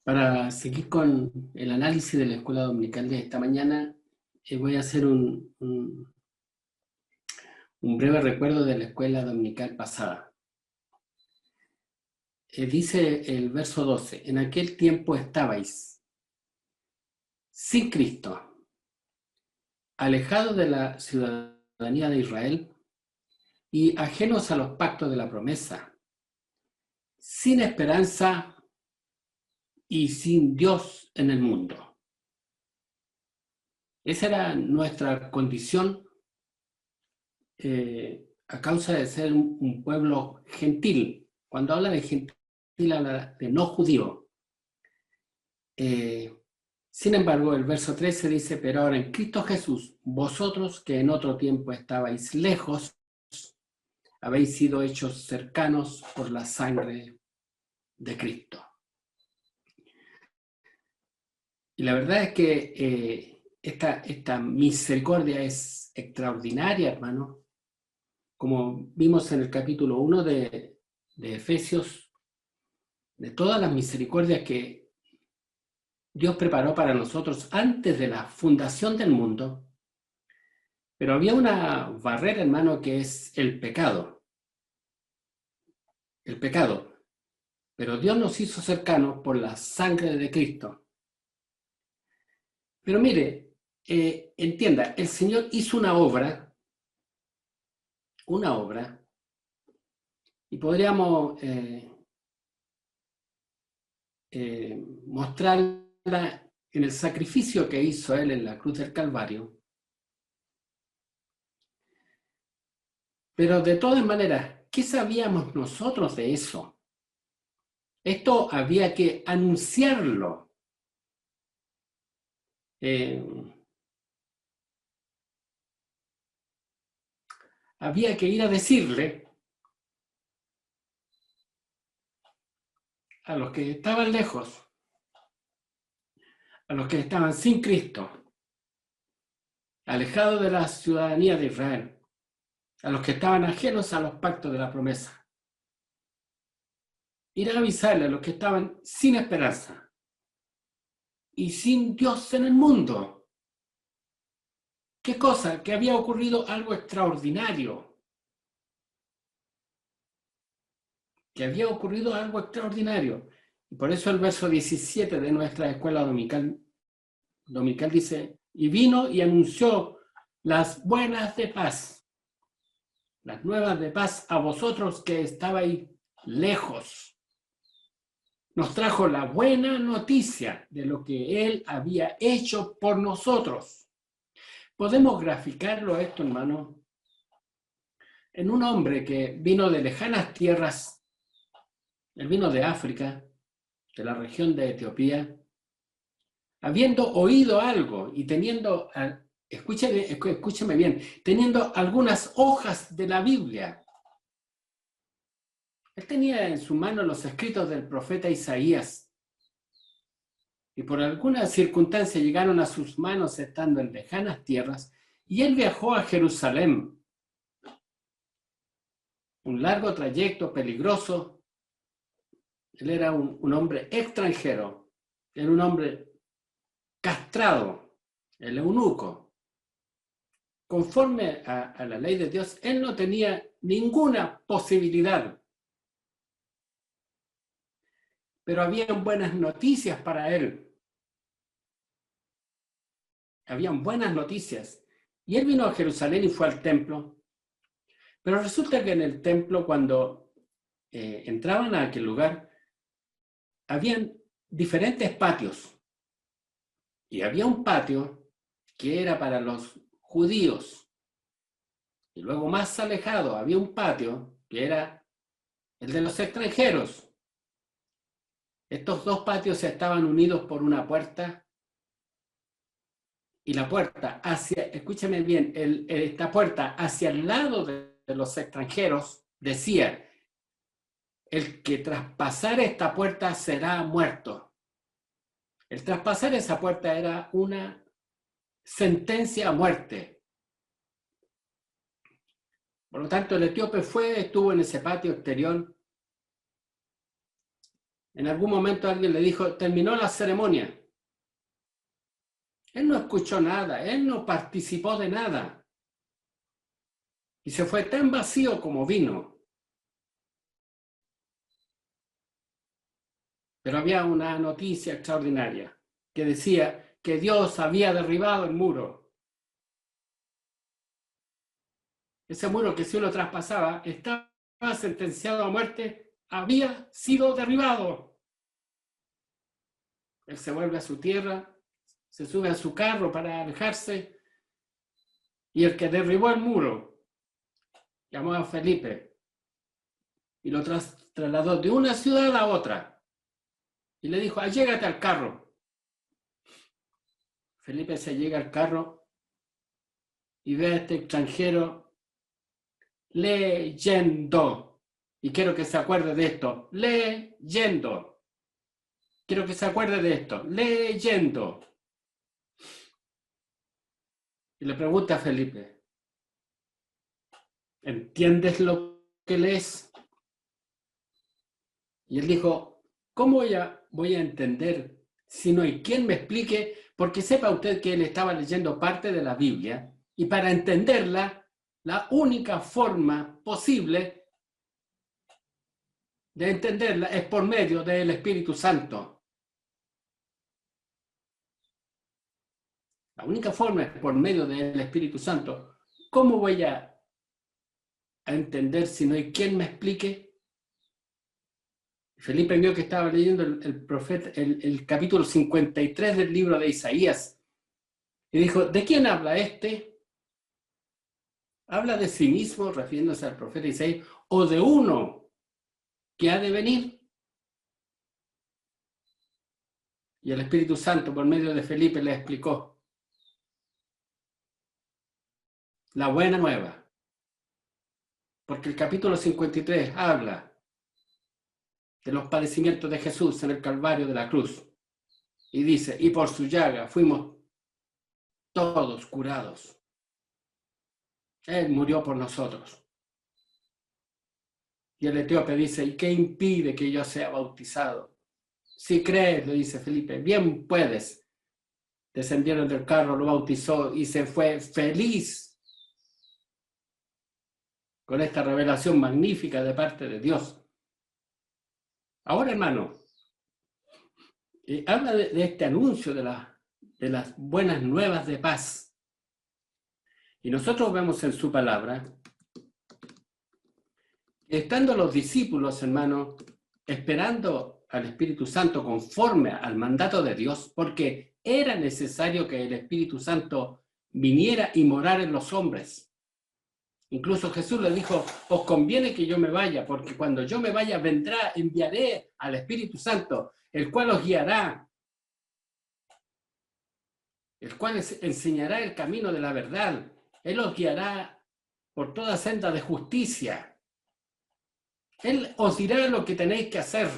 Para seguir con el análisis de la escuela dominical de esta mañana, voy a hacer un breve recuerdo de la escuela dominical pasada. Dice el verso 12: en aquel tiempo estabais sin Cristo, alejados de la ciudadanía de Israel y ajenos a los pactos de la promesa, sin esperanza y sin Dios en el mundo. Esa era nuestra condición a causa de ser un pueblo gentil. Cuando habla de gentil, habla de no judío. Sin embargo, el verso 13 dice: pero ahora en Cristo Jesús, vosotros que en otro tiempo estabais lejos, habéis sido hechos cercanos por la sangre de Cristo. Y la verdad es que esta misericordia es extraordinaria, hermano. Como vimos en el capítulo 1 de Efesios, de todas las misericordias que Dios preparó para nosotros antes de la fundación del mundo. Pero había una barrera, hermano, que es el pecado. El pecado. Pero Dios nos hizo cercanos por la sangre de Cristo. Pero mire, entienda, el Señor hizo una obra, y podríamos mostrarla en el sacrificio que hizo Él en la cruz del Calvario. Pero de todas maneras, ¿qué sabíamos nosotros de eso? Esto había que anunciarlo. Había que ir a decirle a los que estaban lejos, a los que estaban sin Cristo, alejados de la ciudadanía de Israel, a los que estaban ajenos a los pactos de la promesa. Ir a avisarle a los que estaban sin esperanza y sin Dios en el mundo. ¿Qué cosa? Que había ocurrido algo extraordinario. Que había ocurrido algo extraordinario. Y por eso el verso 17 de nuestra escuela dominical dice: y vino y anunció las buenas de paz, las nuevas de paz a vosotros que estabais lejos. Nos trajo la buena noticia de lo que Él había hecho por nosotros. Podemos graficarlo esto, hermano, en un hombre que vino de lejanas tierras. Él vino de África, de la región de Etiopía, habiendo oído algo y teniendo, escúcheme bien, teniendo algunas hojas de la Biblia. Él tenía en su mano los escritos del profeta Isaías, y por alguna circunstancia llegaron a sus manos estando en lejanas tierras, y él viajó a Jerusalén. Un largo trayecto peligroso. Él era un hombre extranjero, era un hombre castrado, el eunuco. Conforme a la ley de Dios, él no tenía ninguna posibilidad. Pero habían buenas noticias para él. Habían buenas noticias. Y él vino a Jerusalén y fue al templo. Pero resulta que en el templo, cuando entraban a aquel lugar, habían diferentes patios. Y había un patio que era para los judíos. Y luego más alejado había un patio que era el de los extranjeros. Estos dos patios estaban unidos por una puerta, y la puerta escúchame bien, esta puerta hacia el lado de los extranjeros decía: el que traspasar esta puerta será muerto. El traspasar esa puerta era una sentencia a muerte. Por lo tanto, el etíope estuvo en ese patio exterior, En algún momento alguien le dijo, terminó la ceremonia. Él no escuchó nada, él no participó de nada. Y se fue tan vacío como vino. Pero había una noticia extraordinaria que decía que Dios había derribado el muro. Ese muro que si uno traspasaba estaba sentenciado a muerte, había sido derribado. Él se vuelve a su tierra, se sube a su carro para alejarse, y el que derribó el muro llamó a Felipe y lo trasladó de una ciudad a otra y le dijo, allégate al carro. Felipe se llega al carro y ve a este extranjero leyendo. Y quiero que se acuerde de esto, leyendo. Quiero que se acuerde de esto, leyendo. Y le pregunta a Felipe, ¿entiendes lo que lees? Y él dijo, ¿cómo voy a entender si no hay quien me explique? Porque sepa usted que él estaba leyendo parte de la Biblia y para entenderla, la única forma posible de entenderla es por medio del Espíritu Santo. La única forma es por medio del Espíritu Santo. ¿Cómo voy a entender si no hay quien me explique? Felipe vio que estaba leyendo el capítulo 53 del libro de Isaías y dijo, ¿de quién habla este? ¿Habla de sí mismo, refiriéndose al profeta Isaías, o de uno que ha de venir? Y el Espíritu Santo, por medio de Felipe, le explicó la buena nueva. Porque el capítulo 53 habla de los padecimientos de Jesús en el Calvario de la cruz. Y dice, y por su llaga fuimos todos curados. Él murió por nosotros. Y el etíope dice, ¿y qué impide que yo sea bautizado? Si crees, le dice Felipe, bien puedes. Descendieron del carro, lo bautizó y se fue feliz con esta revelación magnífica de parte de Dios. Ahora, hermano, habla de este anuncio de las buenas nuevas de paz. Y nosotros vemos en su palabra, estando los discípulos, hermano, esperando al Espíritu Santo conforme al mandato de Dios, porque era necesario que el Espíritu Santo viniera y morara en los hombres. Incluso Jesús le dijo, os conviene que yo me vaya, porque cuando yo me vaya vendrá, enviaré al Espíritu Santo, el cual os guiará, el cual enseñará el camino de la verdad. Él os guiará por toda senda de justicia. Él os dirá lo que tenéis que hacer.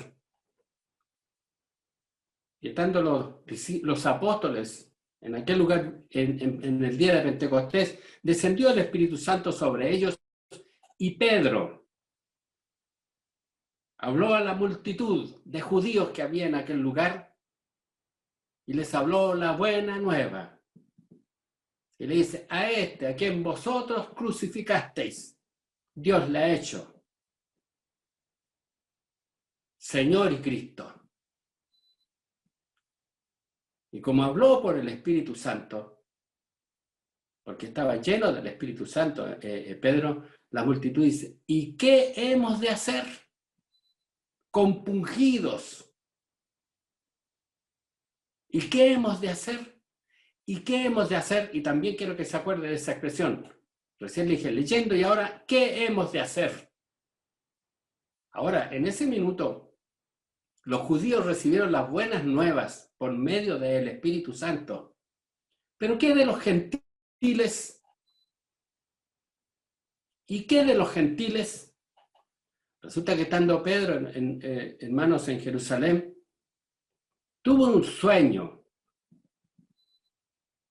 Y estando los apóstoles en aquel lugar, en el día de Pentecostés, descendió el Espíritu Santo sobre ellos y Pedro habló a la multitud de judíos que había en aquel lugar y les habló la buena nueva. Y le dice, a quien vosotros crucificasteis, Dios le ha hecho Señor y Cristo. Y como habló por el Espíritu Santo, porque estaba lleno del Espíritu Santo, Pedro, la multitud dice, ¿y qué hemos de hacer? Compungidos. ¿Y qué hemos de hacer? ¿Y qué hemos de hacer? Y también quiero que se acuerde de esa expresión. Recién le dije, leyendo, y ahora, ¿qué hemos de hacer? Ahora, en ese minuto, los judíos recibieron las buenas nuevas por medio del Espíritu Santo. ¿Pero qué de los gentiles? ¿Y qué de los gentiles? Resulta que estando Pedro, hermanos, en Jerusalén, tuvo un sueño.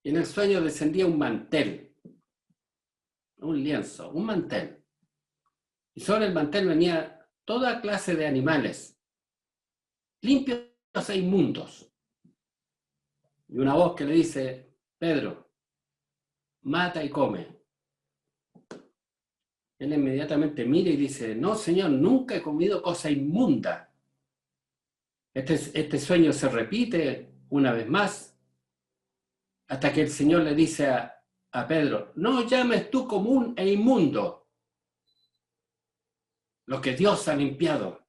Y en el sueño descendía un mantel, un lienzo, un mantel. Y sobre el mantel venía toda clase de animales. limpios e inmundos. Y una voz que le dice, Pedro, mata y come. Él inmediatamente mira y dice, no, Señor, nunca he comido cosa inmunda. Este sueño se repite una vez más, hasta que el Señor le dice a Pedro, no llames tú común e inmundo lo que Dios ha limpiado.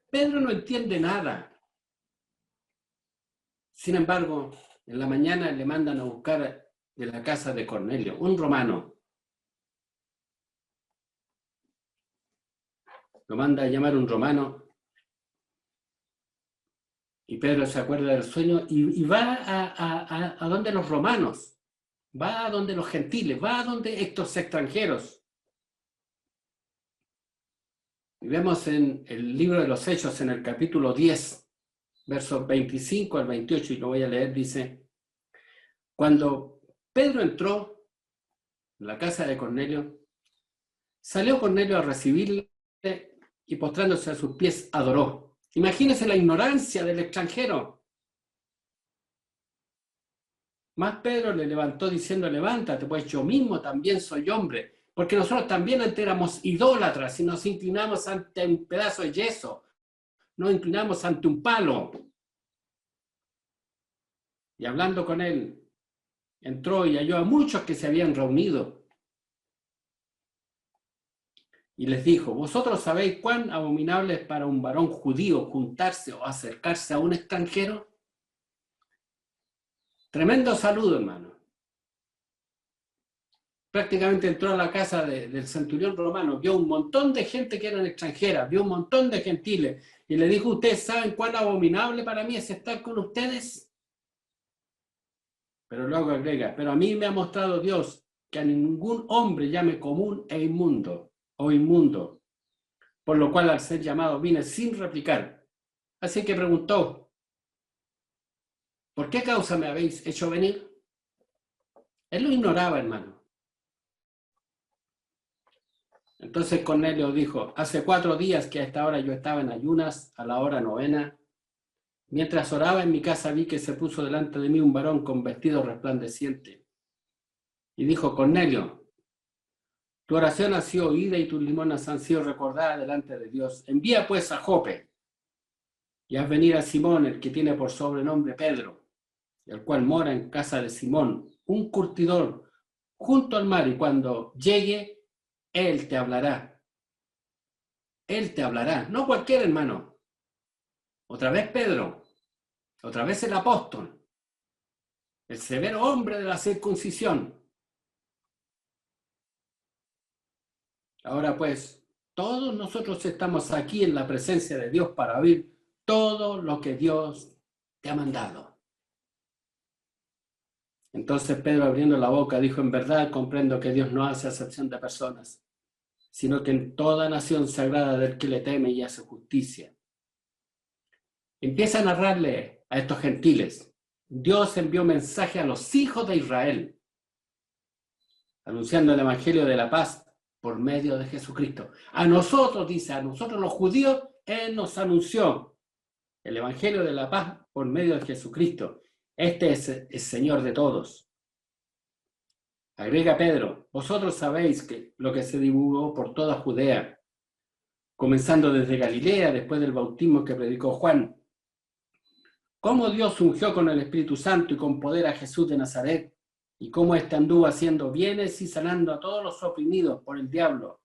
Pedro no entiende nada. Sin embargo, en la mañana le mandan a buscar de la casa de Cornelio, un romano. Lo manda a llamar un romano y Pedro se acuerda del sueño y va a donde los romanos, va a donde los gentiles, va a donde estos extranjeros. Y vemos en el libro de los Hechos, en el capítulo 10, versos 25 al 28, y lo voy a leer, dice, cuando Pedro entró en la casa de Cornelio, salió Cornelio a recibirle y postrándose a sus pies adoró. Imagínense la ignorancia del extranjero. Más Pedro le levantó diciendo, levántate, pues yo mismo también soy hombre, porque nosotros también antes éramos idólatras y nos inclinamos ante un pedazo de yeso, nos inclinamos ante un palo. Y hablando con él, entró y halló a muchos que se habían reunido. Y les dijo, vosotros sabéis cuán abominable es para un varón judío juntarse o acercarse a un extranjero. Tremendo saludo, hermano. Prácticamente entró a la casa del centurión romano, vio un montón de gente que eran extranjeras, vio un montón de gentiles, y le dijo, ¿ustedes saben cuán abominable para mí es estar con ustedes? Pero luego agrega, pero a mí me ha mostrado Dios que a ningún hombre llame común e inmundo, o inmundo, por lo cual al ser llamado vine sin replicar. Así que preguntó, ¿por qué causa me habéis hecho venir? Él lo ignoraba, hermano. Entonces Cornelio dijo, hace 4 días que a esta hora yo estaba en ayunas, a la hora 9. Mientras oraba en mi casa vi que se puso delante de mí un varón con vestido resplandeciente. Y dijo, Cornelio, tu oración ha sido oída y tus limonas han sido recordadas delante de Dios. Envía pues a Jope y haz venir a Simón, el que tiene por sobrenombre Pedro, el cual mora en casa de Simón, un curtidor, junto al mar, y cuando llegue, él te hablará. Él te hablará, no cualquier hermano. Otra vez Pedro, otra vez el apóstol, el severo hombre de la circuncisión. Ahora pues, todos nosotros estamos aquí en la presencia de Dios para oír todo lo que Dios te ha mandado. Entonces Pedro, abriendo la boca, dijo, en verdad comprendo que Dios no hace acepción de personas, sino que en toda nación sagrada del que le teme y hace justicia. Empieza a narrarle a estos gentiles. Dios envió mensaje a los hijos de Israel, anunciando el evangelio de la paz por medio de Jesucristo. A nosotros, dice, a nosotros los judíos, Él nos anunció el evangelio de la paz por medio de Jesucristo. Este es el Señor de todos. Agrega Pedro, vosotros sabéis que lo que se divulgó por toda Judea, comenzando desde Galilea, después del bautismo que predicó Juan, cómo Dios ungió con el Espíritu Santo y con poder a Jesús de Nazaret, y cómo éste anduvo haciendo bienes y sanando a todos los oprimidos por el diablo,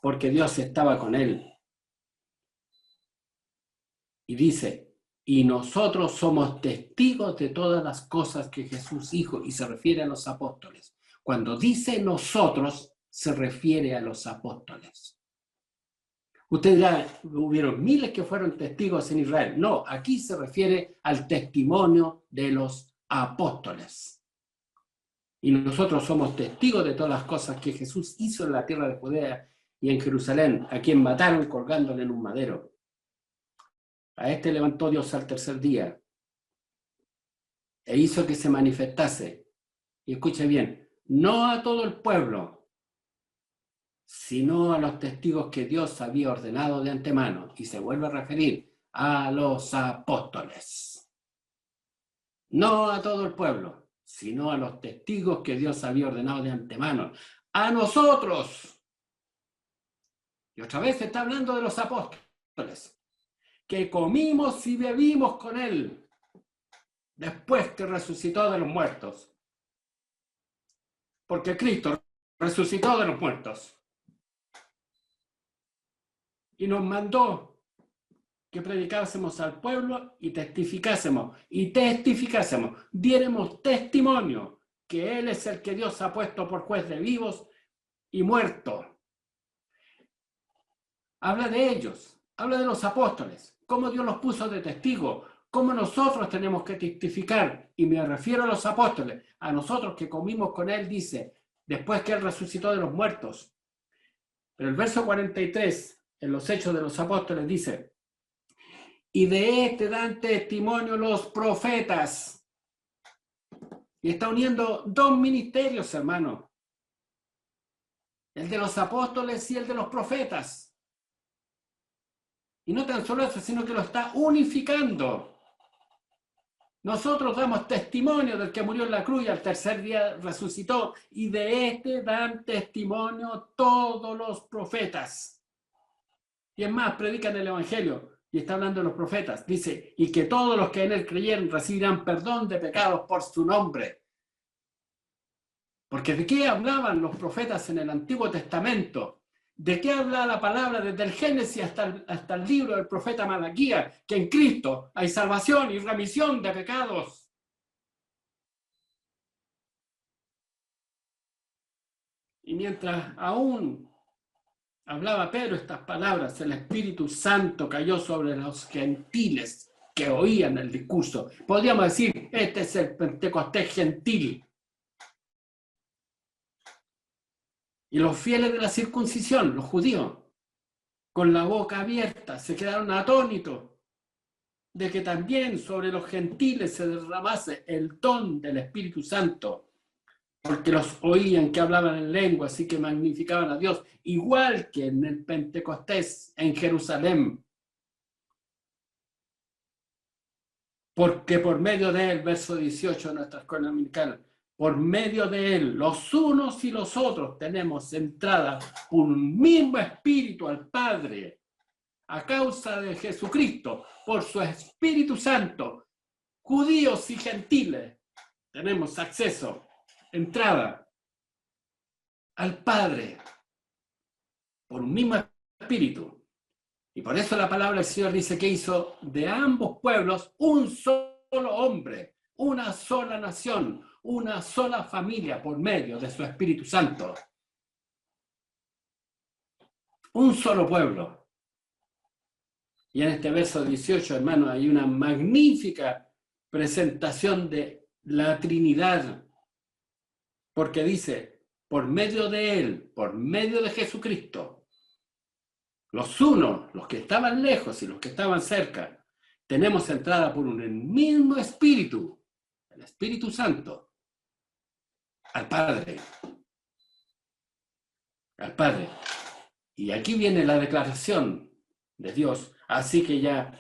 porque Dios estaba con él. Y dice, y nosotros somos testigos de todas las cosas que Jesús dijo, y se refiere a los apóstoles. Cuando dice nosotros, se refiere a los apóstoles. Usted dirá, hubieron miles que fueron testigos en Israel. No, aquí se refiere al testimonio de los apóstoles. Y nosotros somos testigos de todas las cosas que Jesús hizo en la tierra de Judea y en Jerusalén, a quien mataron colgándole en un madero. A este levantó Dios al tercer día e hizo que se manifestase. Y escuche bien, no a todo el pueblo, sino a los testigos que Dios había ordenado de antemano. Y se vuelve a referir a los apóstoles. No a todo el pueblo, sino a los testigos que Dios había ordenado de antemano. A nosotros. Y otra vez está hablando de los apóstoles, que comimos y bebimos con él después que resucitó de los muertos. Porque Cristo resucitó de los muertos. Y nos mandó que predicásemos al pueblo y testificásemos, diéramos testimonio que Él es el que Dios ha puesto por juez de vivos y muertos. Habla de ellos, habla de los apóstoles, cómo Dios los puso de testigo, cómo nosotros tenemos que testificar, y me refiero a los apóstoles, a nosotros que comimos con Él, dice, después que Él resucitó de los muertos. Pero el verso 43, en los Hechos de los Apóstoles, dice, y de este dan testimonio los profetas. Y está uniendo dos ministerios, hermano. El de los apóstoles y el de los profetas. Y no tan solo eso, sino que lo está unificando. Nosotros damos testimonio del que murió en la cruz y al tercer día resucitó. Y de este dan testimonio todos los profetas. Y es más, predican el Evangelio. Y está hablando de los profetas. Dice, y que todos los que en él creyeron recibirán perdón de pecados por su nombre. Porque ¿de qué hablaban los profetas en el Antiguo Testamento? ¿De qué habla la palabra desde el Génesis hasta el libro del profeta Malaquías? Que en Cristo hay salvación y remisión de pecados. Y mientras aún hablaba Pedro estas palabras, el Espíritu Santo cayó sobre los gentiles que oían el discurso. Podríamos decir, este es el Pentecostés gentil. Y los fieles de la circuncisión, los judíos, con la boca abierta, se quedaron atónitos de que también sobre los gentiles se derramase el don del Espíritu Santo, porque los oían que hablaban en lengua, así que magnificaban a Dios, igual que en el Pentecostés en Jerusalén. Porque por medio de él, verso 18 de nuestra escuela dominical, por medio de él, los unos y los otros tenemos entrada por un mismo espíritu al Padre, a causa de Jesucristo, por su Espíritu Santo, judíos y gentiles, tenemos acceso, entrada al Padre, por un mismo espíritu. Y por eso la palabra del Señor dice que hizo de ambos pueblos un solo hombre, una sola nación, una sola familia por medio de su Espíritu Santo. Un solo pueblo. Y en este verso 18, hermanos, hay una magnífica presentación de la Trinidad. Porque dice, por medio de Él, por medio de Jesucristo, los unos, los que estaban lejos y los que estaban cerca, tenemos entrada por un mismo Espíritu, el Espíritu Santo, al Padre. Al Padre. Y aquí viene la declaración de Dios. Así que ya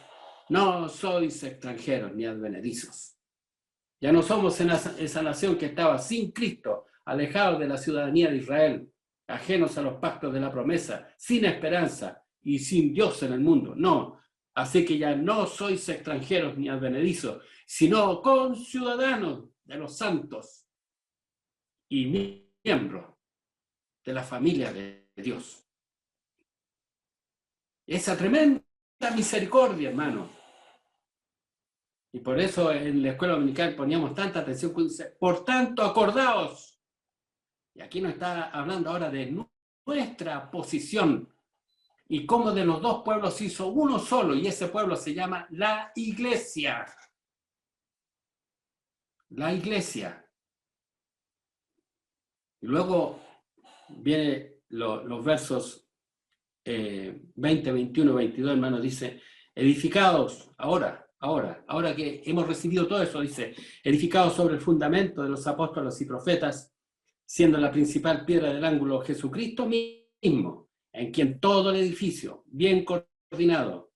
no sois extranjeros ni advenedizos. Ya no somos en esa nación que estaba sin Cristo, alejados de la ciudadanía de Israel, ajenos a los pactos de la promesa, sin esperanza y sin Dios en el mundo. No. Así que ya no sois extranjeros ni advenedizos, sino conciudadanos de los santos y miembros de la familia de Dios. Esa tremenda misericordia, hermano. Y por eso en la escuela dominical poníamos tanta atención cuando dice, por tanto, acordaos. Y aquí nos está hablando ahora de nuestra posición y cómo de los dos pueblos hizo uno solo, y ese pueblo se llama la Iglesia. La Iglesia. Y luego vienen los versos 20, 21, 22, hermano, dice, edificados, ahora que hemos recibido todo eso, dice, edificados sobre el fundamento de los apóstoles y profetas, siendo la principal piedra del ángulo Jesucristo mismo, en quien todo el edificio, bien coordinado,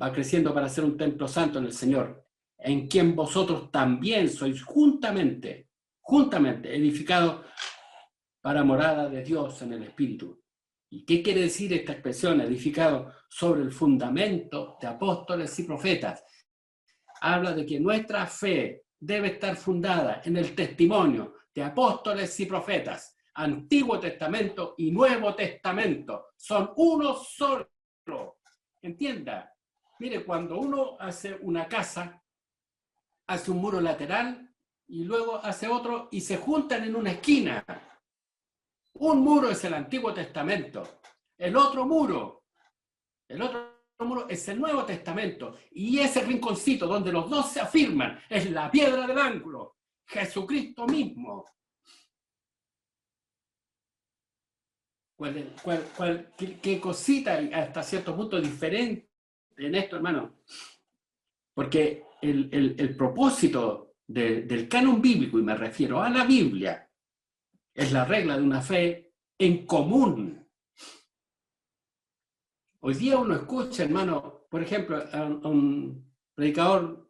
va creciendo para ser un templo santo en el Señor, en quien vosotros también sois juntamente edificados para morada de Dios en el Espíritu. ¿Y qué quiere decir esta expresión? Edificado sobre el fundamento de apóstoles y profetas. Habla de que nuestra fe debe estar fundada en el testimonio de apóstoles y profetas. Antiguo Testamento y Nuevo Testamento son uno solo. Entienda. Mire, cuando uno hace una casa, hace un muro lateral y luego hace otro y se juntan en una esquina. Un muro es el Antiguo Testamento. El otro muro es el Nuevo Testamento. Y ese rinconcito donde los dos se afirman es la piedra del ángulo, Jesucristo mismo. ¿Qué cosita hasta cierto punto diferente en esto, hermano? Porque el propósito del canon bíblico, y me refiero a la Biblia, es la regla de una fe en común. Hoy día uno escucha, hermano, por ejemplo, a un predicador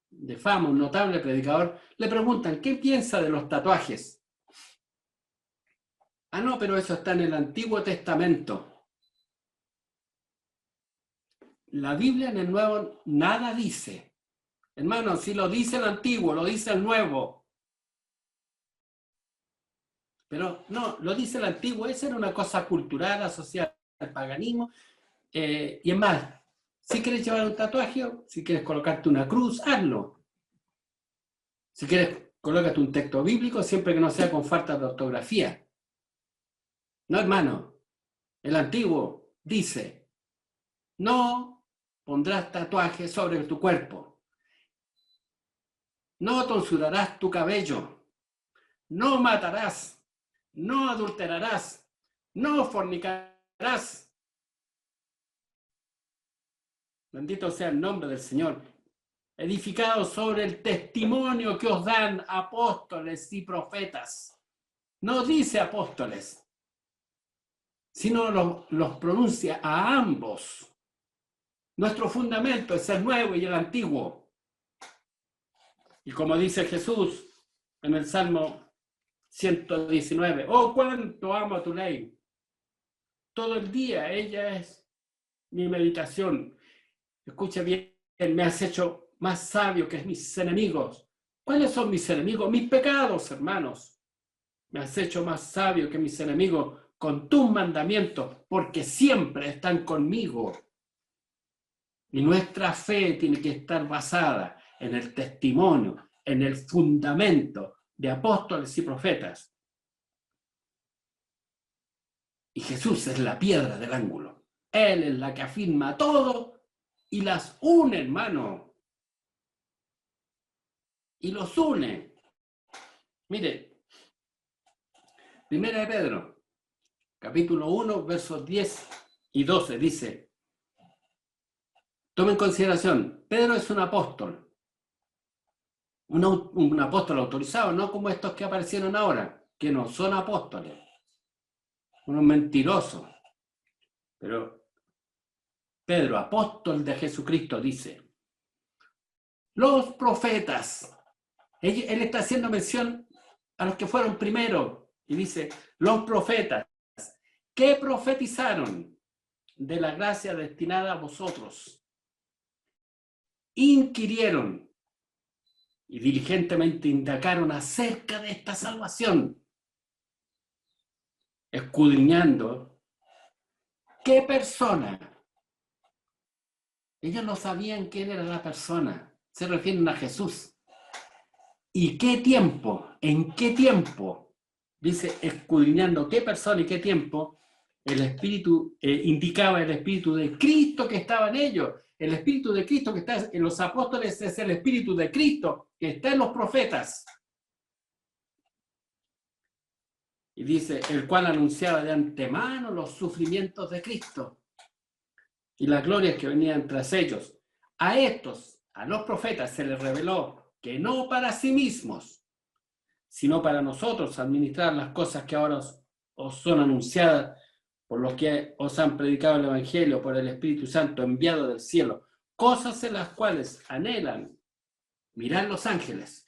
de fama, un notable predicador, le preguntan, ¿qué piensa de los tatuajes? Ah, no, pero eso está en el Antiguo Testamento. La Biblia en el Nuevo nada dice. Hermano, si lo dice el Antiguo, lo dice el Nuevo. Pero no, lo dice el Antiguo, esa era una cosa cultural asociada al paganismo. Y es más, si quieres llevar un tatuaje, si quieres colocarte una cruz, hazlo. Si quieres, colócate un texto bíblico, siempre que no sea con falta de ortografía. No, hermano, el Antiguo dice, no pondrás tatuaje sobre tu cuerpo, no tonsurarás tu cabello, no matarás, no adulterarás, no fornicarás. Bendito sea el nombre del Señor. Edificados sobre el testimonio que os dan apóstoles y profetas. No dice apóstoles, sino los pronuncia a ambos. Nuestro fundamento es el nuevo y el antiguo. Y como dice Jesús en el Salmo 119, oh, cuánto amo tu ley. Todo el día ella es mi meditación. Escucha bien, me has hecho más sabio que mis enemigos. ¿Cuáles son mis enemigos? Mis pecados, hermanos. Me has hecho más sabio que mis enemigos con tus mandamientos, porque siempre están conmigo. Y nuestra fe tiene que estar basada en el testimonio, en el fundamento de apóstoles y profetas. Y Jesús es la piedra del ángulo. Él es la que afirma todo y las une, hermano. Y los une. Mire, Primera de Pedro, capítulo 1, versos 10 y 12, dice, toma en consideración, Pedro es un apóstol. Un apóstol autorizado, no como estos que aparecieron ahora, que no son apóstoles. Unos mentirosos. Pero Pedro, apóstol de Jesucristo, dice, los profetas, él está haciendo mención a los que fueron primero, y dice, los profetas, que profetizaron de la gracia destinada a vosotros, inquirieron y diligentemente indagaron acerca de esta salvación, escudriñando qué persona. Ellos no sabían quién era la persona, se refieren a Jesús. ¿Y qué tiempo? ¿En qué tiempo? Dice, escudriñando qué persona y qué tiempo, el Espíritu indicaba el Espíritu de Cristo que estaba en ellos. El Espíritu de Cristo que está en los apóstoles es el Espíritu de Cristo que está en los profetas. Y dice, el cual anunciaba de antemano los sufrimientos de Cristo y las glorias que venían tras ellos. A estos, a los profetas, se les reveló que no para sí mismos, sino para nosotros administrar las cosas que ahora os son anunciadas por los que os han predicado el Evangelio por el Espíritu Santo enviado del cielo, cosas en las cuales anhelan mirar los ángeles.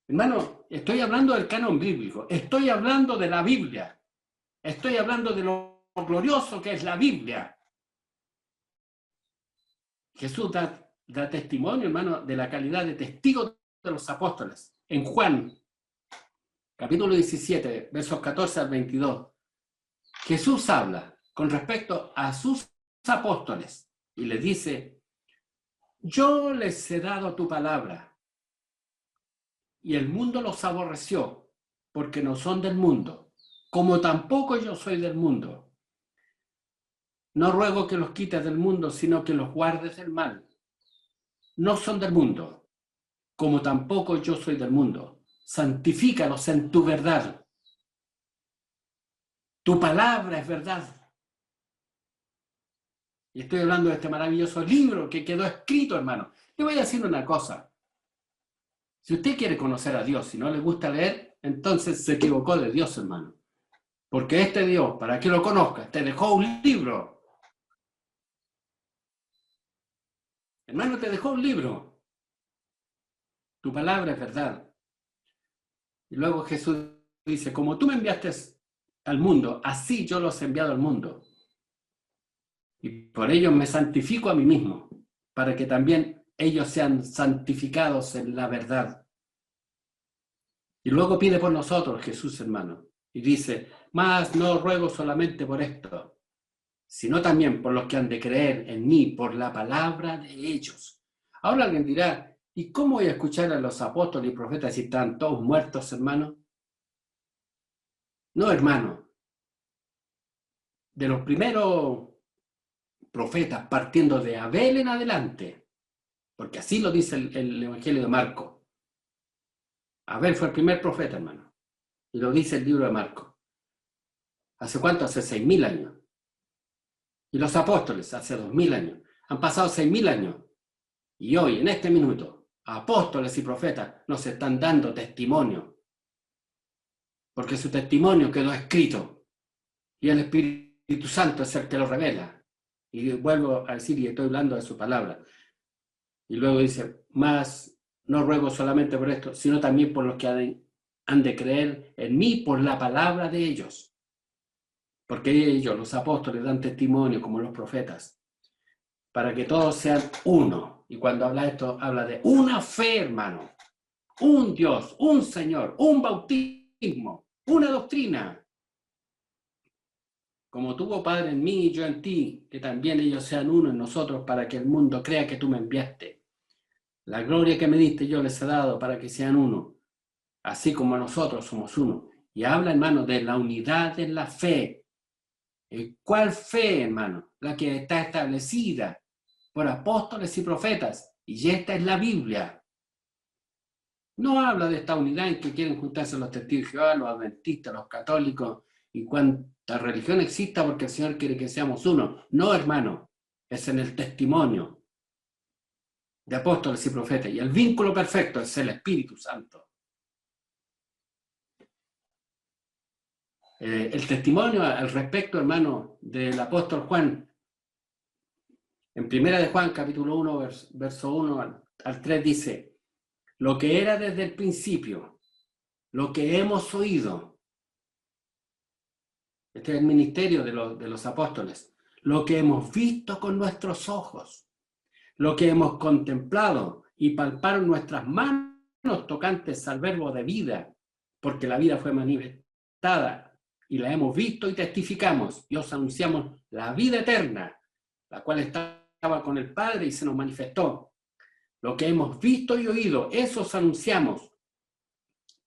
Hermano, estoy hablando del canon bíblico, estoy hablando de la Biblia, estoy hablando de lo glorioso que es la Biblia. Jesús da testimonio, hermano, de la calidad de testigo de los apóstoles. En Juan, capítulo 17, versos 14 al 22, Jesús habla con respecto a sus apóstoles y les dice: yo les he dado tu palabra y el mundo los aborreció porque no son del mundo, como tampoco yo soy del mundo. No ruego que los quites del mundo, sino que los guardes del mal. No son del mundo, como tampoco yo soy del mundo. Santifícalos en tu verdad. Tu palabra es verdad. Y estoy hablando de este maravilloso libro que quedó escrito, hermano. Le voy a decir una cosa. Si usted quiere conocer a Dios, si no le gusta leer, entonces se equivocó de Dios, hermano. Porque este Dios, para que lo conozcas, te dejó un libro. Hermano, te dejó un libro. Tu palabra es verdad. Y luego Jesús dice: como tú me enviaste al mundo, así yo los he enviado al mundo. Y por ello me santifico a mí mismo, para que también ellos sean santificados en la verdad. Y luego pide por nosotros, Jesús, hermano, y dice: mas no ruego solamente por esto, sino también por los que han de creer en mí, por la palabra de ellos. Ahora alguien dirá: ¿y cómo voy a escuchar a los apóstoles y profetas si están todos muertos, hermano? No, hermano. De los primeros profetas, partiendo de Abel en adelante, porque así lo dice el Evangelio de Marcos. Abel fue el primer profeta, hermano, y lo dice el libro de Marcos. ¿Hace cuánto? Hace 6.000 años. Y los apóstoles, hace 2.000 años. Han pasado 6.000 años. Y hoy, en este minuto, apóstoles y profetas nos están dando testimonio, porque su testimonio quedó escrito, y el Espíritu Santo es el que lo revela. Y vuelvo a decir, y estoy hablando de su palabra. Y luego dice: más no ruego solamente por esto, sino también por los que han de creer en mí por la palabra de ellos. Porque ellos, los apóstoles, dan testimonio como los profetas, para que todos sean uno. Y cuando habla esto, habla de una fe, hermano. Un Dios, un Señor, un bautismo, una doctrina. Como tuvo Padre en mí y yo en ti, que también ellos sean uno en nosotros, para que el mundo crea que tú me enviaste. La gloria que me diste yo les he dado para que sean uno, así como nosotros somos uno. Y habla, hermano, de la unidad en la fe. ¿Cuál fe, hermano? La que está establecida por apóstoles y profetas. Y esta es la Biblia. No habla de esta unidad en que quieren juntarse los testigos de Jehová, los adventistas, los católicos y cuánta religión exista, porque el Señor quiere que seamos uno. No, hermano, es en el testimonio de apóstoles y profetas. Y el vínculo perfecto es el Espíritu Santo. El testimonio al respecto, hermano, del apóstol Juan, en primera de Juan, capítulo 1, verso 1 al 3, dice: lo que era desde el principio, lo que hemos oído. Este es el ministerio de los apóstoles. Lo que hemos visto con nuestros ojos, lo que hemos contemplado y palparon nuestras manos tocantes al verbo de vida, porque la vida fue manifestada y la hemos visto y testificamos, y os anunciamos la vida eterna, la cual estaba con el Padre y se nos manifestó. Lo que hemos visto y oído, eso os anunciamos,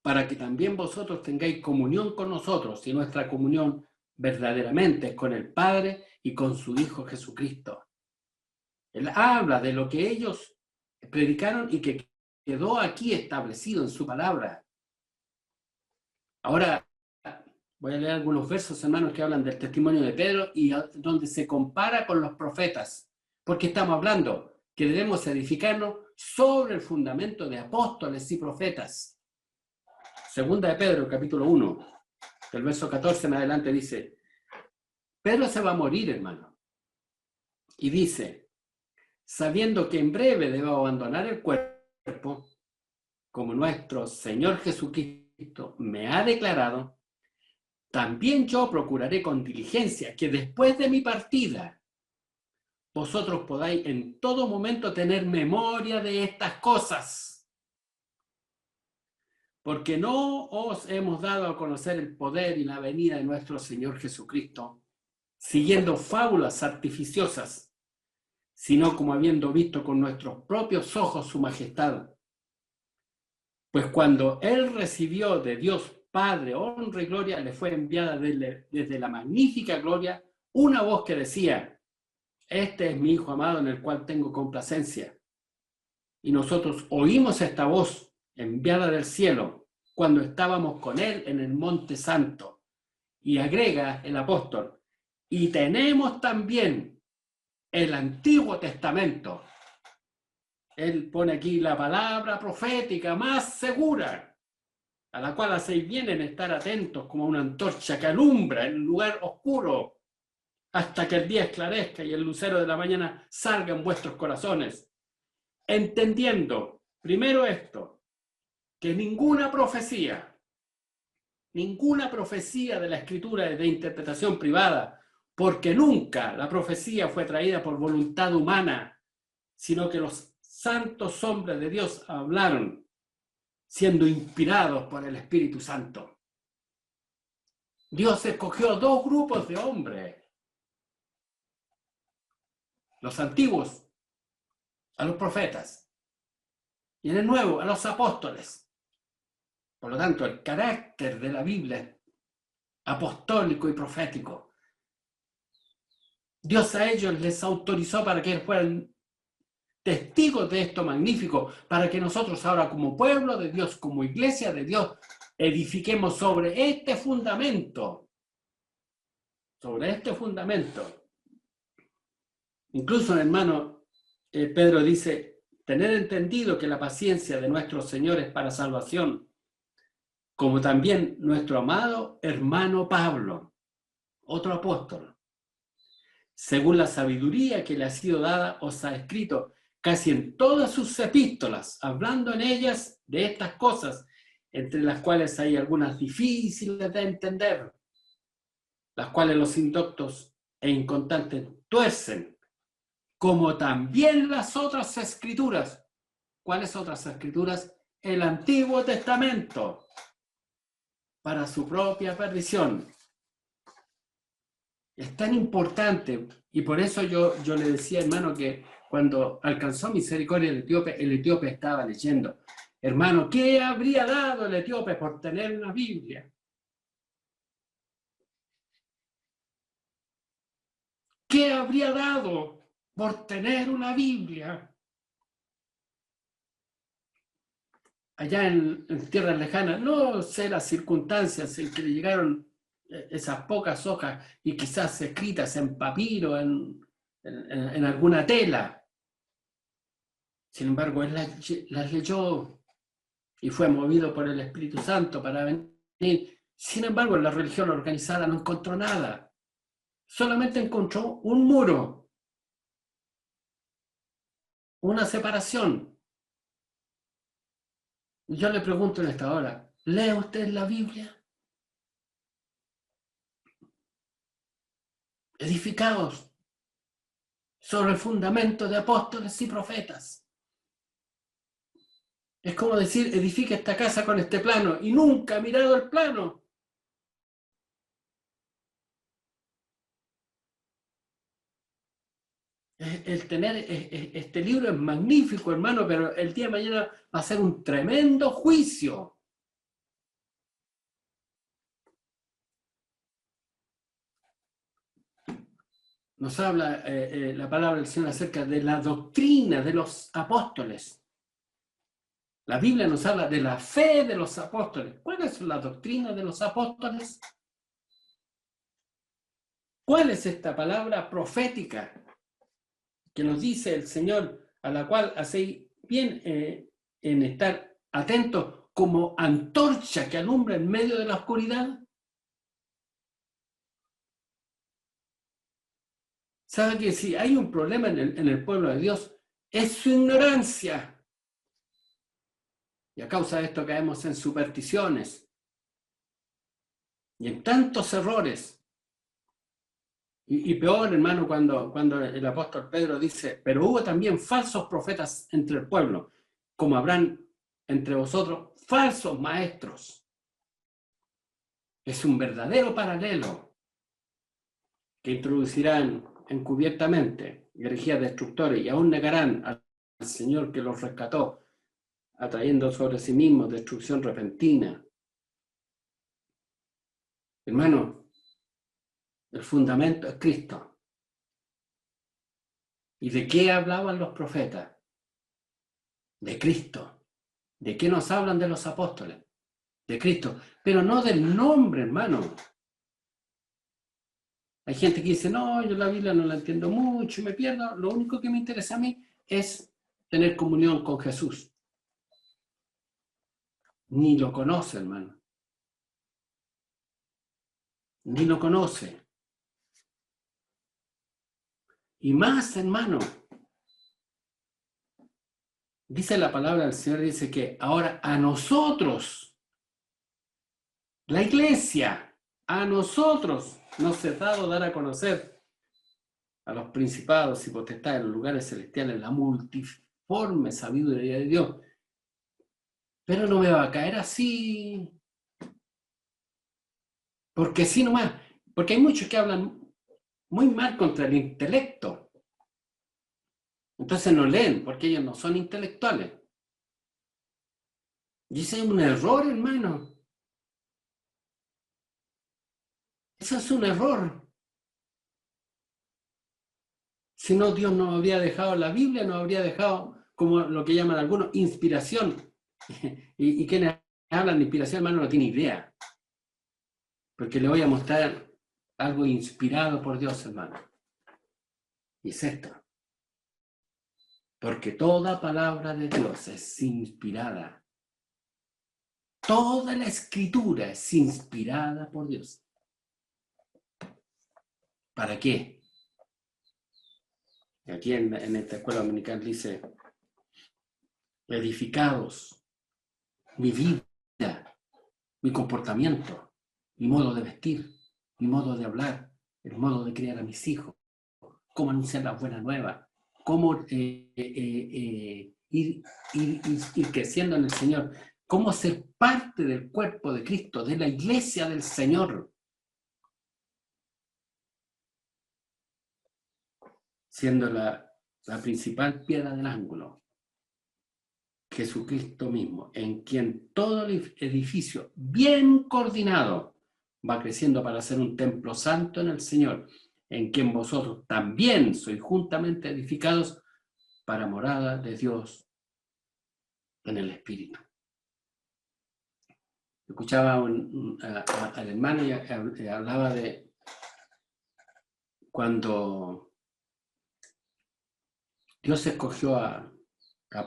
para que también vosotros tengáis comunión con nosotros, y nuestra comunión verdaderamente es con el Padre y con su Hijo Jesucristo. Él habla de lo que ellos predicaron y que quedó aquí establecido en su palabra. Ahora voy a leer algunos versos, hermanos, que hablan del testimonio de Pedro y donde se compara con los profetas, porque estamos hablando que debemos edificarnos sobre el fundamento de apóstoles y profetas. Segunda de Pedro, capítulo 1, del verso 14 en adelante dice: Pedro se va a morir, hermano. Y dice, sabiendo que en breve debo abandonar el cuerpo, como nuestro Señor Jesucristo me ha declarado, también yo procuraré con diligencia que después de mi partida vosotros podáis en todo momento tener memoria de estas cosas, porque no os hemos dado a conocer el poder y la venida de nuestro Señor Jesucristo, siguiendo fábulas artificiosas, sino como habiendo visto con nuestros propios ojos su majestad. Pues cuando Él recibió de Dios Padre honra y gloria, le fue enviada desde la magnífica gloria una voz que decía, este es mi Hijo amado en el cual tengo complacencia. Y nosotros oímos esta voz enviada del cielo cuando estábamos con Él en el Monte Santo. Y agrega el apóstol, y tenemos también el Antiguo Testamento. Él pone aquí la palabra profética más segura, a la cual hacéis bien en estar atentos como una antorcha que alumbra en un lugar oscuro hasta que el día esclarezca y el lucero de la mañana salga en vuestros corazones. Entendiendo, primero esto, que ninguna profecía de la Escritura es de interpretación privada, porque nunca la profecía fue traída por voluntad humana, sino que los santos hombres de Dios hablaron siendo inspirados por el Espíritu Santo. Dios escogió dos grupos de hombres. Los antiguos, a los profetas, y en el nuevo, a los apóstoles. Por lo tanto, el carácter de la Biblia es apostólico y profético. Dios a ellos les autorizó para que fueran testigos de esto magnífico, para que nosotros ahora como pueblo de Dios, como iglesia de Dios, edifiquemos sobre este fundamento. Sobre este fundamento. Incluso, hermano, Pedro dice, tener entendido que la paciencia de nuestro Señor es para salvación, como también nuestro amado hermano Pablo, otro apóstol, según la sabiduría que le ha sido dada, os ha escrito casi en todas sus epístolas, hablando en ellas de estas cosas, entre las cuales hay algunas difíciles de entender, las cuales los indoctos e inconstantes tuercen, como también las otras escrituras. ¿Cuáles otras escrituras? El Antiguo Testamento, para su propia perdición. Es tan importante, y por eso yo le decía, hermano, que cuando alcanzó misericordia el etíope estaba leyendo, hermano, ¿qué habría dado el etíope por tener una Biblia? ¿Qué habría dado por tener una Biblia? Allá en tierras lejanas, no sé las circunstancias en que le llegaron esas pocas hojas y quizás escritas en papiro, en alguna tela. Sin embargo, él las leyó y fue movido por el Espíritu Santo para venir. Sin embargo, en la religión organizada no encontró nada. Solamente encontró un muro, una separación. Yo le pregunto en esta hora, ¿lee usted la Biblia? Edificados sobre el fundamento de apóstoles y profetas. Es como decir, edifica esta casa con este plano y nunca ha mirado el plano. El tener este libro es magnífico, hermano, pero el día de mañana va a ser un tremendo juicio. Nos habla la palabra del Señor acerca de la doctrina de los apóstoles. La Biblia nos habla de la fe de los apóstoles. ¿Cuál es la doctrina de los apóstoles? ¿Cuál es esta palabra profética que nos dice el Señor, a la cual hacéis bien en estar atentos como antorcha que alumbra en medio de la oscuridad? ¿Sabe que si hay un problema en el pueblo de Dios, es su ignorancia? Y a causa de esto caemos en supersticiones y en tantos errores. Y peor, hermano, cuando el apóstol Pedro dice, pero hubo también falsos profetas entre el pueblo, como habrán entre vosotros falsos maestros. Es un verdadero paralelo que introducirán encubiertamente herejías destructores y aún negarán al Señor que los rescató, atrayendo sobre sí mismos destrucción repentina. Hermano, el fundamento es Cristo. ¿Y de qué hablaban los profetas? De Cristo. ¿De qué nos hablan de los apóstoles? De Cristo. Pero no del nombre, hermano. Hay gente que dice, no, yo la Biblia no la entiendo mucho, me pierdo. Lo único que me interesa a mí es tener comunión con Jesús. Ni lo conoce, hermano. Ni lo conoce. Y más, hermano, dice la palabra del Señor, dice que ahora a nosotros, la iglesia, a nosotros nos es dado dar a conocer a los principados y potestades en los lugares celestiales la multiforme sabiduría de Dios. Pero no me va a caer así, porque sí nomás, porque hay muchos que hablan muy mal contra el intelecto. Entonces no leen, porque ellos no son intelectuales. Y ese es un error, hermano. Eso es un error. Si no, Dios nos habría dejado la Biblia, nos habría dejado, como lo que llaman algunos, inspiración. Y quienes hablan de inspiración, hermano, no tienen idea. Porque le voy a mostrar algo inspirado por Dios, hermano. Y es esto. Porque toda palabra de Dios es inspirada. Toda la escritura es inspirada por Dios. ¿Para qué? Aquí en esta escuela dominical dice, edificados, mi vida, mi comportamiento, mi modo de vestir, mi modo de hablar, el modo de criar a mis hijos, cómo anunciar las buenas nuevas, cómo ir creciendo en el Señor, cómo ser parte del cuerpo de Cristo, de la iglesia del Señor, siendo la principal piedra del ángulo, Jesucristo mismo, en quien todo el edificio bien coordinado va creciendo para ser un templo santo en el Señor, en quien vosotros también sois juntamente edificados para morada de Dios en el Espíritu. Escuchaba al hermano y hablaba de cuando Dios escogió a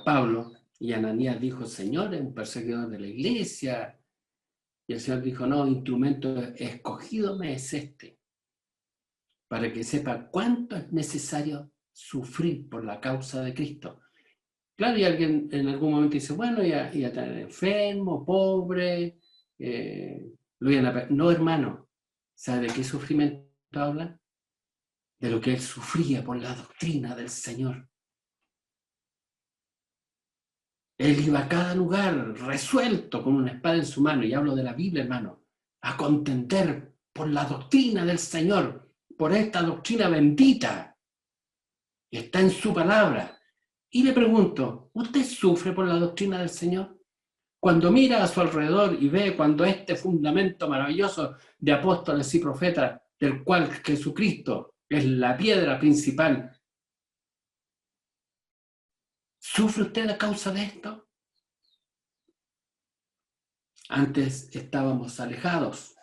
Pablo y Ananías dijo, Señor, es un perseguidor de la iglesia. Y el Señor dijo, no, instrumento escogido me es este, para que sepa cuánto es necesario sufrir por la causa de Cristo. Claro, y alguien en algún momento dice, bueno, ya está enfermo, pobre, no, hermano, ¿sabe de qué sufrimiento habla? De lo que él sufría por la doctrina del Señor. Él iba a cada lugar resuelto con una espada en su mano, y hablo de la Biblia, hermano, a contender por la doctrina del Señor, por esta doctrina bendita, que está en su palabra. Y le pregunto, ¿usted sufre por la doctrina del Señor? Cuando mira a su alrededor y ve cuando este fundamento maravilloso de apóstoles y profetas, del cual Jesucristo es la piedra principal, ¿sufre usted a causa de esto? Antes estábamos alejados,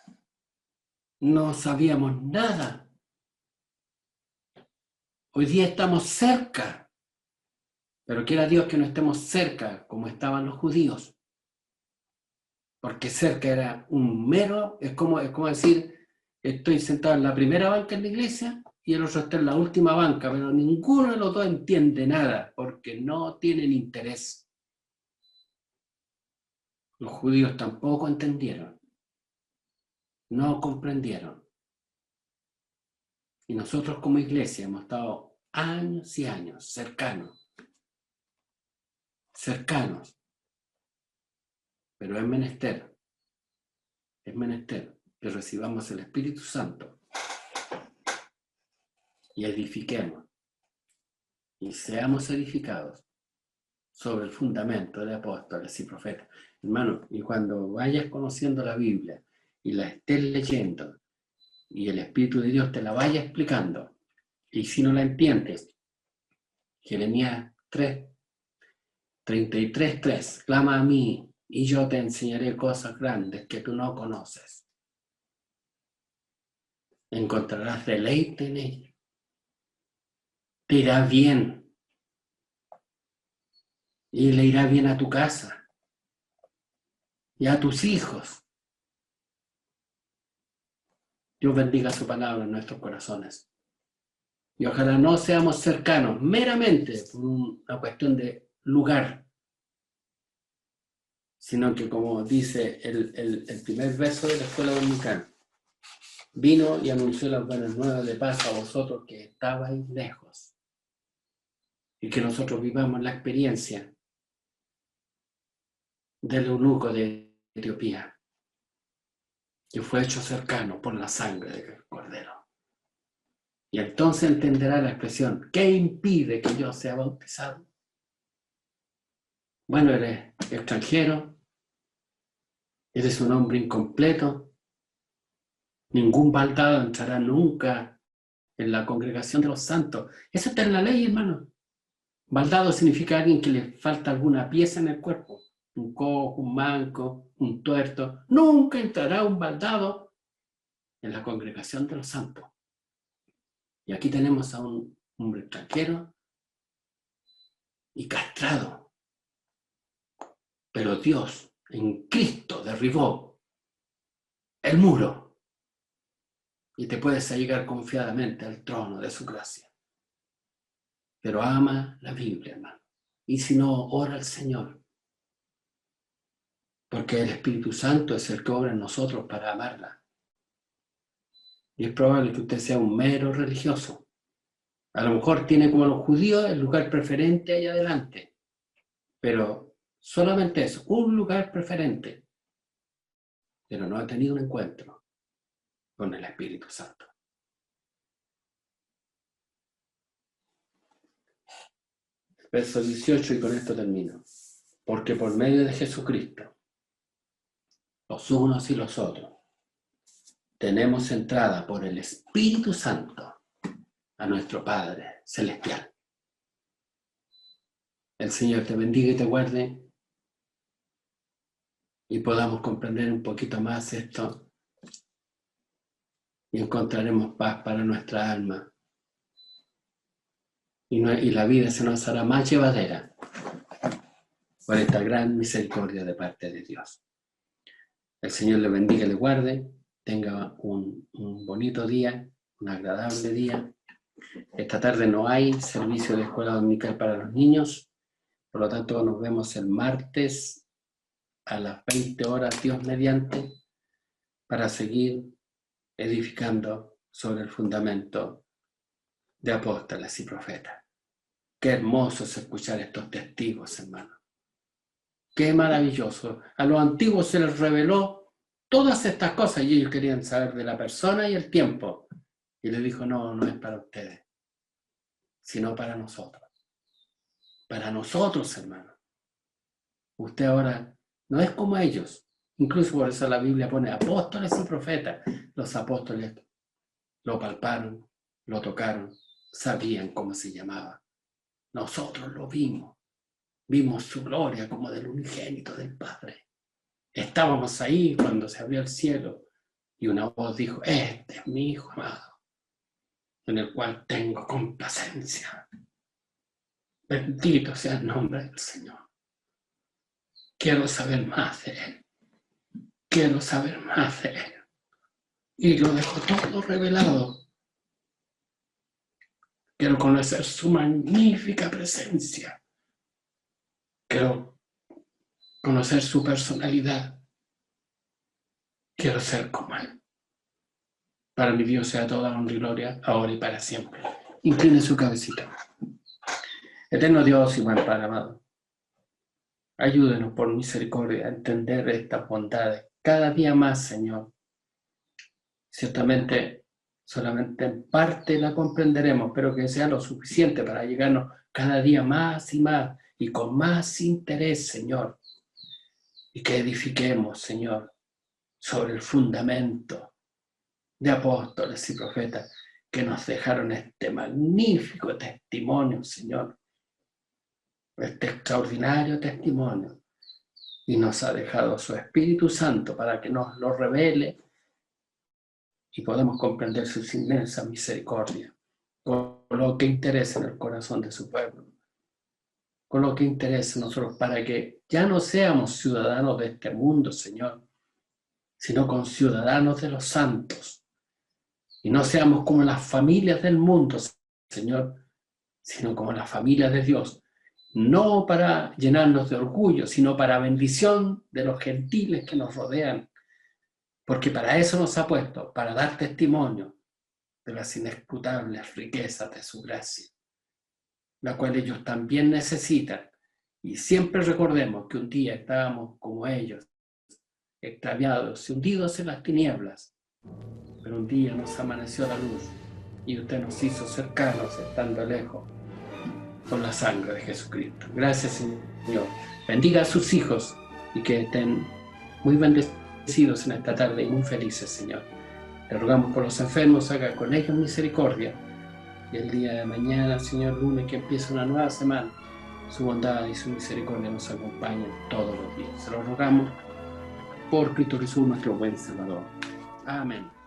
no sabíamos nada. Hoy día estamos cerca, pero quiera Dios que no estemos cerca como estaban los judíos, porque cerca era un mero, es como decir, estoy sentado en la primera banca en la iglesia y el otro está en la última banca, pero ninguno de los dos entiende nada, porque no tienen interés. Los judíos tampoco entendieron, no comprendieron. Y nosotros como iglesia hemos estado años y años cercanos, pero es menester que recibamos el Espíritu Santo y edifiquemos y seamos edificados sobre el fundamento de apóstoles y profetas. Hermano, y cuando vayas conociendo la Biblia y la estés leyendo y el Espíritu de Dios te la vaya explicando, y si no la entiendes, Jeremías 33:3, clama a mí y yo te enseñaré cosas grandes que tú no conoces. Encontrarás deleite en ella. Te irá bien. Y le irá bien a tu casa y a tus hijos. Dios bendiga su palabra en nuestros corazones. Y ojalá no seamos cercanos meramente por una cuestión de lugar, sino que, como dice el primer verso de la escuela dominical, vino y anunció las buenas nuevas de paz a vosotros que estabais lejos. Y que nosotros vivamos la experiencia del eunuco de Etiopía, que fue hecho cercano por la sangre del Cordero. Y entonces entenderá la expresión, ¿qué impide que yo sea bautizado? Bueno, eres extranjero, eres un hombre incompleto, ningún baldado entrará nunca en la congregación de los santos. Eso está en la ley, hermano. Baldado significa alguien que le falta alguna pieza en el cuerpo, un cojo, un manco, un tuerto. Nunca entrará un baldado en la congregación de los santos. Y aquí tenemos a un hombre extranjero y castrado. Pero Dios en Cristo derribó el muro y te puedes llegar confiadamente al trono de su gracia. Pero ama la Biblia, hermano. Y si no, ora al Señor. Porque el Espíritu Santo es el que obra en nosotros para amarla. Y es probable que usted sea un mero religioso. A lo mejor tiene como los judíos el lugar preferente ahí adelante. Pero solamente es un lugar preferente. Pero no ha tenido un encuentro con el Espíritu Santo. Verso 18, y con esto termino. Porque por medio de Jesucristo, los unos y los otros, tenemos entrada por el Espíritu Santo a nuestro Padre Celestial. El Señor te bendiga y te guarde y podamos comprender un poquito más esto y encontraremos paz para nuestra alma y la vida se nos hará más llevadera por esta gran misericordia de parte de Dios. El Señor le bendiga y le guarde, tenga un bonito día, un agradable día. Esta tarde no hay servicio de escuela dominical para los niños, por lo tanto nos vemos el martes a las 20 horas, Dios mediante, para seguir edificando sobre el fundamento de apóstoles y profetas. Qué hermoso es escuchar estos testigos, hermano. Qué maravilloso. A los antiguos se les reveló todas estas cosas y ellos querían saber de la persona y el tiempo. Y le dijo, no, no es para ustedes, sino para nosotros. Para nosotros, hermano. Usted ahora no es como ellos. Incluso por eso la Biblia pone apóstoles y profetas. Los apóstoles lo palparon, lo tocaron, sabían cómo se llamaba. Nosotros lo vimos. Vimos su gloria como del unigénito del Padre. Estábamos ahí cuando se abrió el cielo y una voz dijo, este es mi Hijo amado, en el cual tengo complacencia. Bendito sea el nombre del Señor. Quiero saber más de Él. Quiero saber más de Él. Y lo dejó todo revelado. Quiero conocer su magnífica presencia. Quiero conocer su personalidad. Quiero ser como Él. Para mi Dios sea toda honra y gloria, ahora y para siempre. Incline su cabecita. Eterno Dios y buen Padre amado, ayúdenos por misericordia a entender estas bondades cada día más, Señor. Ciertamente, solamente en parte la comprenderemos, pero que sea lo suficiente para llegarnos cada día más y con más interés, Señor. Y que edifiquemos, Señor, sobre el fundamento de apóstoles y profetas que nos dejaron este magnífico testimonio, Señor. Este extraordinario testimonio. Y nos ha dejado su Espíritu Santo para que nos lo revele y podamos comprender sus inmensas misericordias, con lo que interesa en el corazón de su pueblo, con lo que interesa en nosotros, para que ya no seamos ciudadanos de este mundo, Señor, sino conciudadanos de los santos, y no seamos como las familias del mundo, Señor, sino como las familias de Dios, no para llenarnos de orgullo, sino para bendición de los gentiles que nos rodean, porque para eso nos ha puesto, para dar testimonio de las inescrutables riquezas de su gracia, la cual ellos también necesitan. Y siempre recordemos que un día estábamos como ellos, extraviados y hundidos en las tinieblas, pero un día nos amaneció la luz y usted nos hizo cercanos estando lejos con la sangre de Jesucristo. Gracias, Señor. Bendiga a sus hijos y que estén muy bendecidos en esta tarde y muy felices, Señor. Le rogamos por los enfermos, haga con ellos misericordia. Y el día de mañana, Señor, lunes, que empieza una nueva semana, su bondad y su misericordia nos acompañen todos los días. Se lo rogamos por Cristo Jesús, nuestro buen Salvador. Amén.